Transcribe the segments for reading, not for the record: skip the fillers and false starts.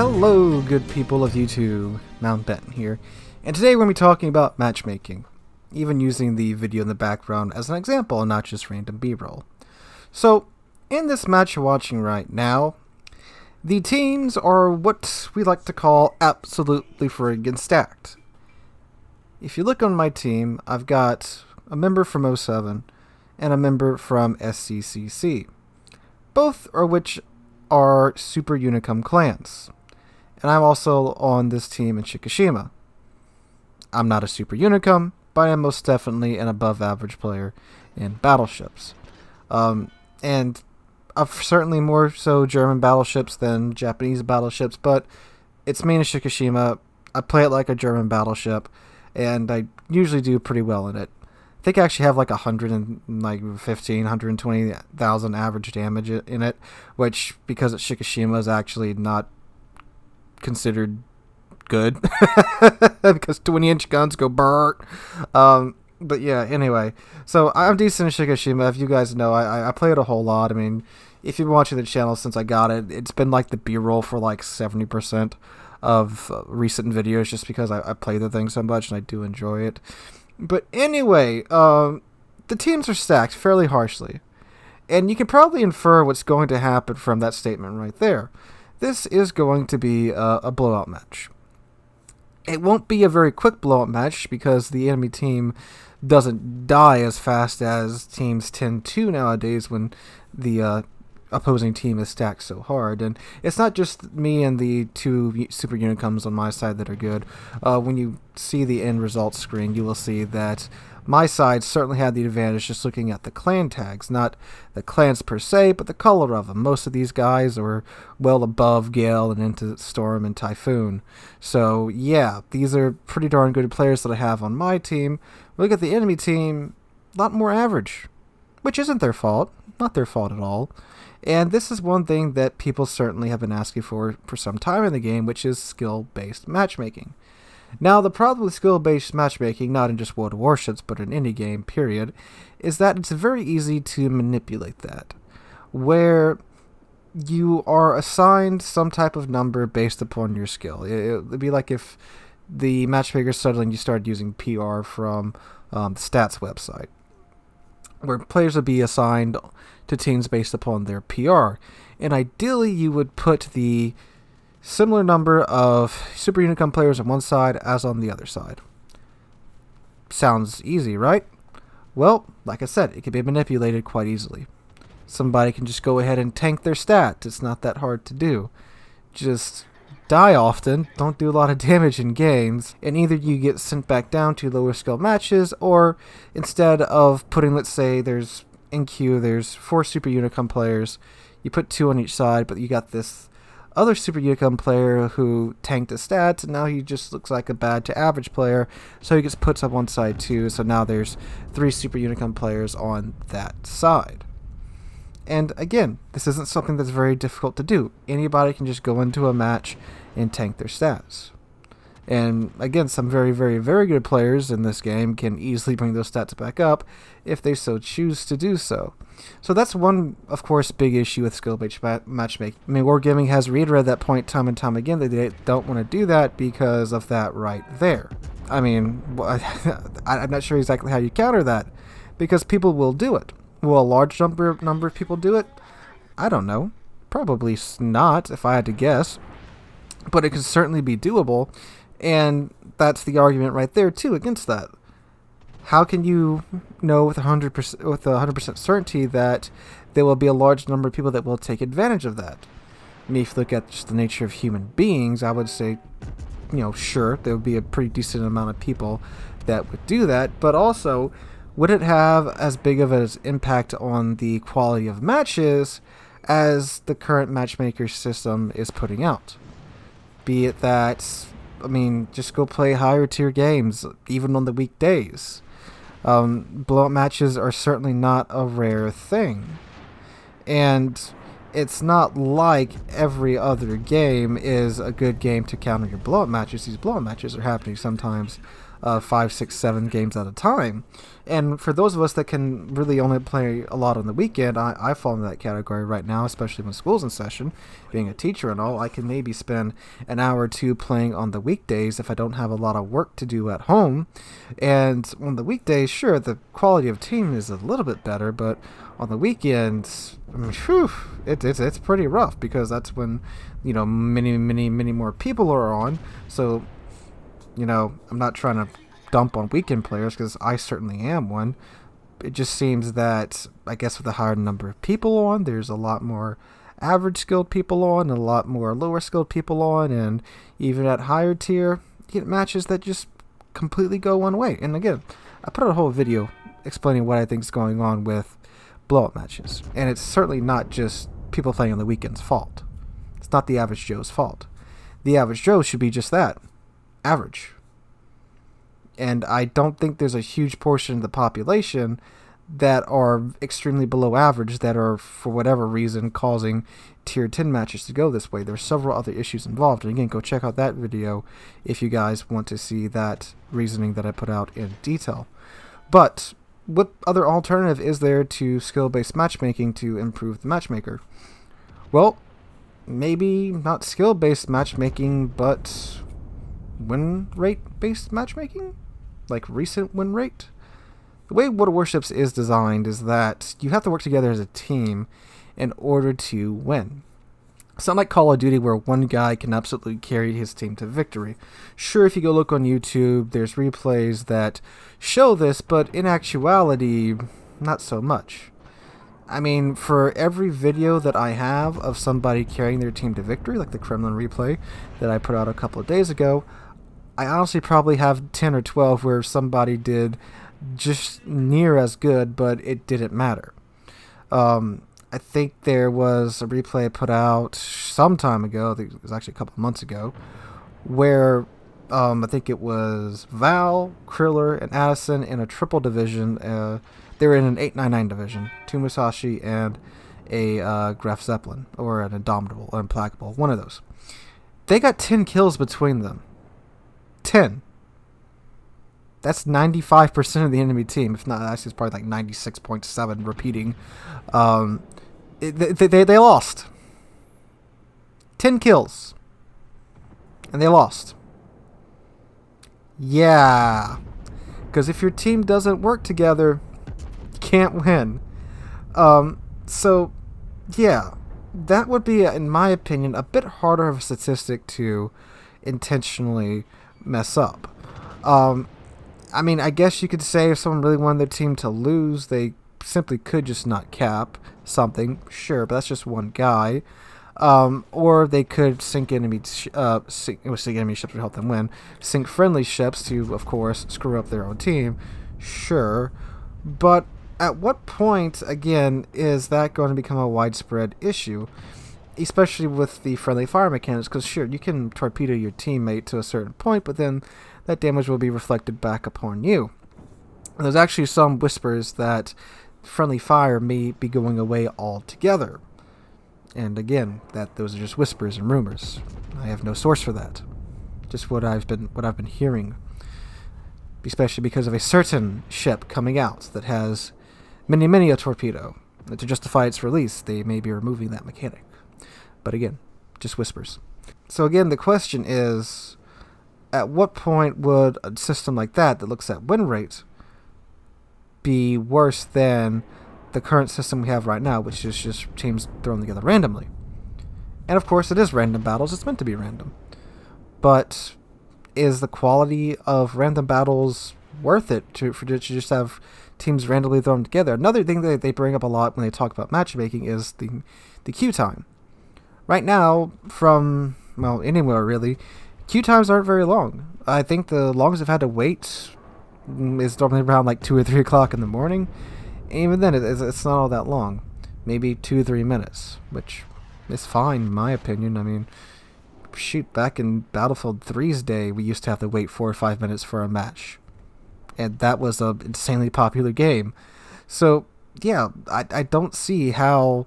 Hello, good people of YouTube. Mountbatten here, and today we're going to be talking about matchmaking, even using the video in the background as an example and not just random B-roll. So, in this match you're watching right now, the teams are what we like to call absolutely friggin' stacked. If you look on my team, I've got a member from 07 and a member from SCCC, both of which are Super Unicum clans. And I'm also on this team in Shikishima. I'm not a Super Unicum, but I am most definitely an above average player in battleships. And I've certainly more so German battleships than Japanese battleships, but it's me in Shikishima. I play it like a German battleship, and I usually do pretty well in it. I think I actually have like 120,000 average damage in it, which, because it's Shikishima, is actually not considered good because 20-inch guns go burr. But yeah, anyway, so I'm decent in Shikishima. If you guys know, I play it a whole lot. I mean, if you've been watching the channel since I got it, it's been like the B-roll for like 70% of recent videos, just because I play the thing so much and I do enjoy it. But anyway, the teams are stacked fairly harshly, and you can probably infer what's going to happen from that statement right there. This is going to be a blowout match. It won't be a very quick blowout match because the enemy team doesn't die as fast as teams tend to nowadays when the opposing team is stacked so hard. And it's not just me and the two Super Unicums on my side that are good. When you see the end results screen, you will see that my side certainly had the advantage just looking at the clan tags, not the clans per se, but the color of them. Most of these guys are well above Gale and into Storm and Typhoon. So yeah, these are pretty darn good players that I have on my team. Look at the enemy team, a lot more average, which isn't their fault, not their fault at all. And this is one thing that people certainly have been asking for some time in the game, which is skill-based matchmaking. Now, the problem with skill-based matchmaking, not in just World of Warships, but in any game, period, is that it's very easy to manipulate that, where you are assigned some type of number based upon your skill. It would be like if the matchmaker suddenly you started using PR from the stats website, where players would be assigned to teams based upon their PR. And ideally, you would put the similar number of Super Unicum players on one side as on the other side. Sounds easy, right? Well, like I said, it can be manipulated quite easily. Somebody can just go ahead and tank their stats. It's not that hard to do. Just die often, don't do a lot of damage in games, and either you get sent back down to lower skill matches, or instead of putting, let's say there's 4 Super Unicum players, you put 2 on each side, but you got this other Super Unicum player who tanked his stats, and now he just looks like a bad to average player, so he gets put on one side too, so now there's 3 Super Unicum players on that side. And again, this isn't something that's very difficult to do. Anybody can just go into a match and tank their stats. And again, some very, very, very good players in this game can easily bring those stats back up if they so choose to do so. So that's one, of course, big issue with skill-based matchmaking. I mean, Wargaming has reiterated that point time and time again that they don't want to do that because of that right there. I mean, I'm not sure exactly how you counter that, because people will do it. Will a large number of people do it? I don't know. Probably not, if I had to guess. But it can certainly be doable. And that's the argument right there, too, against that. How can you know with 100% certainty that there will be a large number of people that will take advantage of that? I mean, if you look at just the nature of human beings, I would say, sure, there would be a pretty decent amount of people that would do that. But also, would it have as big of an impact on the quality of matches as the current matchmaker system is putting out? Be it that, I mean, just go play higher tier games, even on the weekdays. Blowout matches are certainly not a rare thing. And it's not like every other game is a good game to counter your blowout matches. These blowout matches are happening sometimes 5, 6, 7 games at a time. And for those of us that can really only play a lot on the weekend, I fall into that category right now, especially when school's in session. Being a teacher and all, I can maybe spend an hour or two playing on the weekdays if I don't have a lot of work to do at home. And on the weekdays, sure, the quality of team is a little bit better, but on the weekends, I mean, it's pretty rough, because that's when, many more people are on. So, I'm not trying to dump on weekend players, because I certainly am one. It just seems that, I guess, with a higher number of people on, there's a lot more average skilled people on, and a lot more lower skilled people on, and even at higher tier, you get matches that just completely go one way. And again, I put out a whole video explaining what I think is going on with blowout matches, and it's certainly not just people playing on the weekend's fault. It's not the average Joe's fault. The average Joe should be just that, average. And I don't think there's a huge portion of the population that are extremely below average that are, for whatever reason, causing tier 10 matches to go this way. There's several other issues involved. And again, go check out that video if you guys want to see that reasoning that I put out in detail. But what other alternative is there to skill-based matchmaking to improve the matchmaker? Well, maybe not skill-based matchmaking, but win rate-based matchmaking? Like recent win rate? The way Warships is designed is that you have to work together as a team in order to win. It's not like Call of Duty where one guy can absolutely carry his team to victory. Sure, if you go look on YouTube, there's replays that show this, but in actuality, not so much. I mean, for every video that I have of somebody carrying their team to victory, like the Kremlin replay that I put out a couple of days ago, I honestly probably have 10 or 12 where somebody did just near as good, but it didn't matter. I think there was a replay put out some time ago, I think it was actually a couple of months ago, where I think it was Val, Kriller, and Addison in a triple division. They were in an 899 division, 2 Musashi and a Graf Zeppelin, or an Indomitable, or Implacable, one of those. They got 10 kills between them. 10. That's 95% of the enemy team. If not, actually, it's probably like 96.7 repeating. They lost. 10 kills. And they lost. Yeah. Because if your team doesn't work together, you can't win. So, yeah. That would be, in my opinion, a bit harder of a statistic to intentionally mess up. I mean, I guess you could say if someone really wanted their team to lose, they simply could just not cap something. Sure, but that's just one guy. Or they could sink enemy sink enemy ships to help them win. Sink friendly ships to, of course, screw up their own team. Sure. But at what point, again, is that going to become a widespread issue? Especially with the friendly fire mechanics, because sure, you can torpedo your teammate to a certain point, but then that damage will be reflected back upon you. And there's actually some whispers that friendly fire may be going away altogether. And again, those are just whispers and rumors. I have no source for that. Just what I've been hearing. Especially because of a certain ship coming out that has many a torpedo. And to justify its release, they may be removing that mechanic. But again, just whispers. So again, the question is, at what point would a system like that looks at win rate be worse than the current system we have right now, which is just teams thrown together randomly? And of course, it is random battles. It's meant to be random. But is the quality of random battles worth it to just have teams randomly thrown together? Another thing that they bring up a lot when they talk about matchmaking is the queue time. Right now, from, well, anywhere really, queue times aren't very long. I think the longest I've had to wait is normally around like 2 or 3 o'clock in the morning. And even then, it's not all that long. Maybe 2 or 3 minutes, which is fine in my opinion. I mean, shoot, back in Battlefield 3's day, we used to have to wait 4 or 5 minutes for a match. And that was an insanely popular game. So, yeah, I don't see how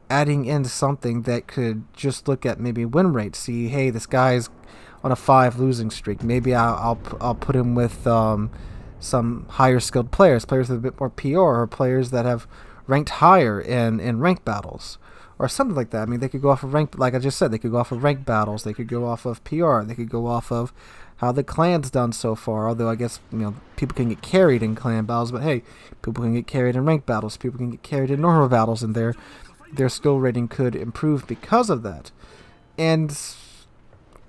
adding in something that could just look at maybe win rate, see, hey, this guy's on a 5 losing streak. Maybe I'll put him with some higher skilled players with a bit more PR, or players that have ranked higher in rank battles, or something like that. I mean, they could go off of rank, like I just said, they could go off of rank battles, they could go off of PR, they could go off of how the clan's done so far. Although I guess, you know, people can get carried in clan battles, but hey, people can get carried in rank battles, people can get carried in normal battles, and their skill rating could improve because of that. And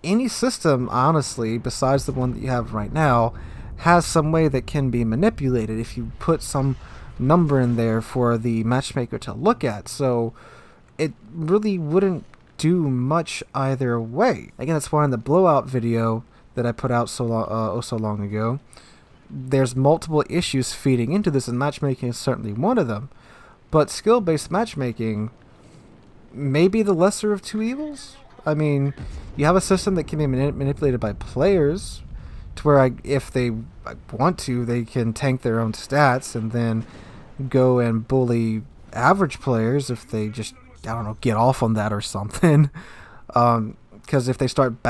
any system, honestly, besides the one that you have right now, has some way that can be manipulated if you put some number in there for the matchmaker to look at. So it really wouldn't do much either way. Again, that's why in the blowout video that I put out so long ago, there's multiple issues feeding into this, and matchmaking is certainly one of them. But skill-based matchmaking may be the lesser of two evils. I mean, you have a system that can be manipulated by players to where if they want to, they can tank their own stats and then go and bully average players if they just, I don't know, get off on that or something. Because if they start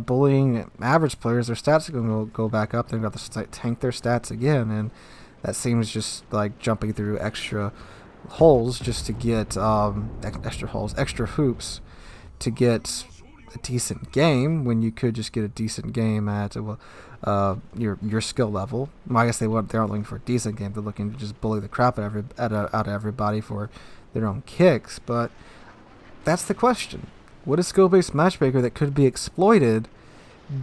bullying average players, their stats are going to go back up. They're going to have to tank their stats again, and that seems just like jumping through extra holes just to get extra hoops to get a decent game, when you could just get a decent game at your skill level. Well, I guess they aren't looking for a decent game. They're looking to just bully the crap out of everybody for their own kicks. But that's the question. Would a skill-based matchmaker that could be exploited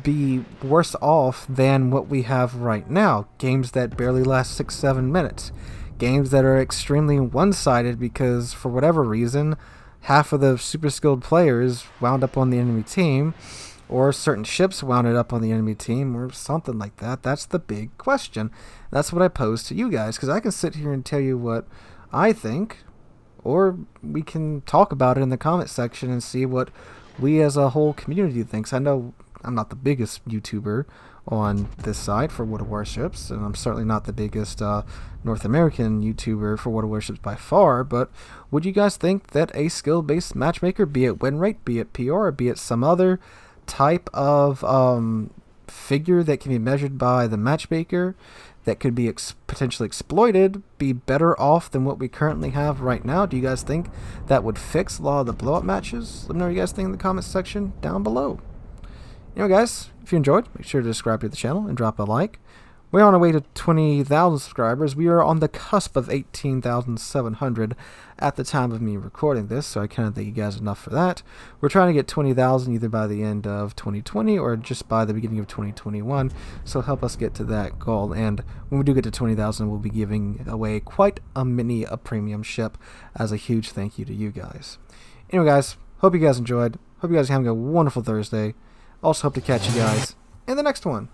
be worse off than what we have right now? Games that barely last 6-7 minutes. Games that are extremely one-sided because, for whatever reason, half of the super skilled players wound up on the enemy team, or certain ships wound up on the enemy team, or something like that. That's the big question. That's what I pose to you guys, because I can sit here and tell you what I think, or we can talk about it in the comment section and see what we as a whole community thinks. I know I'm not the biggest YouTuber on this site for World of Warships, and I'm certainly not the biggest North American YouTuber for World of Warships by far, but would you guys think that a skill-based matchmaker, be it win rate, be it PR, or be it some other type of figure that can be measured by the matchmaker that could be potentially exploited, be better off than what we currently have right now? Do you guys think that would fix a lot of the blowout matches? Let me know what you guys think in the comment section down below. Anyway, guys, if you enjoyed, make sure to subscribe to the channel and drop a like. We're on our way to 20,000 subscribers. We are on the cusp of 18,700 at the time of me recording this, so I can't thank you guys enough for that. We're trying to get 20,000 either by the end of 2020 or just by the beginning of 2021, so help us get to that goal. And when we do get to 20,000, we'll be giving away quite a premium ship as a huge thank you to you guys. Anyway, guys, hope you guys enjoyed. Hope you guys are having a wonderful Thursday. Also hope to catch you guys in the next one.